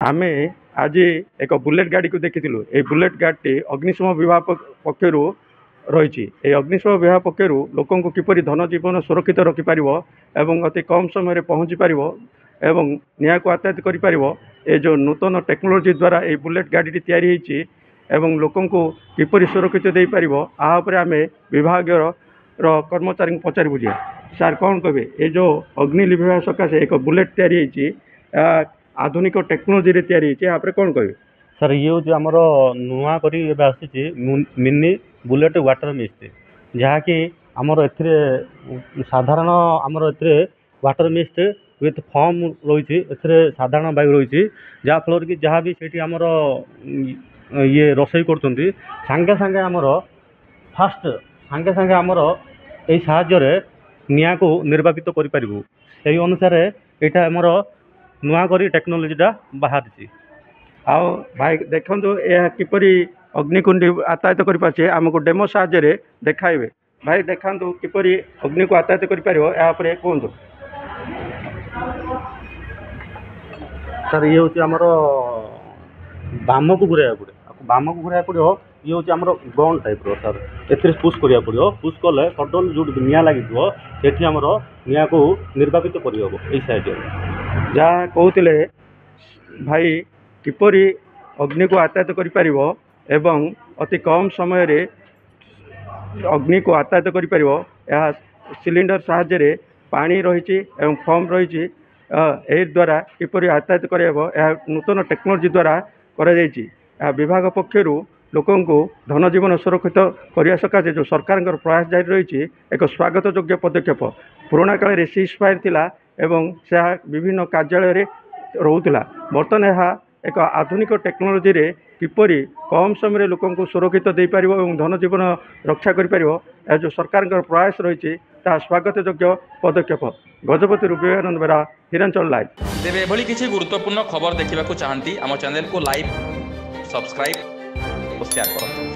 आमे आज एक बुलेट गाड़ी को देखिलु। ए बुलेट गाड़ी अग्निशम विभाग पक्षर रही। अग्निशम विभाग पक्षर लोक किपर धन जीवन सुरक्षित रखिपर एवं अति कम समय पहुँची पार एवं निया को आयात कर जो नूतन टेक्नोलोजी द्वारा ये बुलेट गाड़ी तैयारी एवं लोक किपर सुरक्षित दे पार आपर आम विभाग कर्मचारी पचारि बुझे सार कौन कहे ये जो अग्नि लिभा सकाशे एक बुलेट तैयारी आधुनिक टेक्नोलोजी तैयारी कौन कहे सर ये हूँ आमर नुआ करी मिनी बुलेट वाटर मिस्ट जहाँकि आमर साधारण आमर वाटर मिस्ट विथ फॉर्म रही साधारण बायु रही जहाँफल कि जहाँ भी से आमर ये रोसई कर सांगे सांगे आमर फास्ट सांगे सांगे आमर यही साहाय्य निया को निर्वापित करूँ से अनुसार यहाँ आमर नुआ करी टेक्नोलोजीटा बाहरी आओ भाई देखो यह किपर अग्निकुंड आतायत कर आमको डेमो साहाय्य देखाइबे भाई देखा किपर अग्नि को आतायत कर कहतु सर ये हूँ आमर बाम को घूरा पड़े बाम को घूरा पड़ो ये हूँ आमर गन टाइप सर ए पुश करा पड़ो पुश कले सडन जो निया लगे से आमर निया को निर्वापित कर साहाय्य जहाँ कहते भाई किपरि अग्नि को आतायत कर एवं अति कम समय रे अग्नि को आतायत कर सिलिंडर साहाय्य पानी रही फॉर्म रही द्वारा किपरि आतायत कर नूतन टेक्नोलोजी द्वारा कर विभाग पक्षर लोक धन जीवन सुरक्षित करने सकाशे जो सरकार प्रयास जारी रही एक स्वागत योग्य पदक्षेप पुराणा काल में सीज फायर थिला एवं से विभिन्न कार्यालय रोला बर्तमान यह एक आधुनिक टेक्नोलोजी रे किपरि कम समय लोक सुरक्षित दे पार और धन जीवन रक्षा कर जो सरकार प्रयास रही स्वागत योग्य पदक्षेप गजपति विवेकानंद बेरा हिरांचल लाइव। तेरे एभली किसी गुरुत्वपूर्ण खबर देखा चाहती आम चैनल को लाइक सब्सक्राइब और शेयर करो।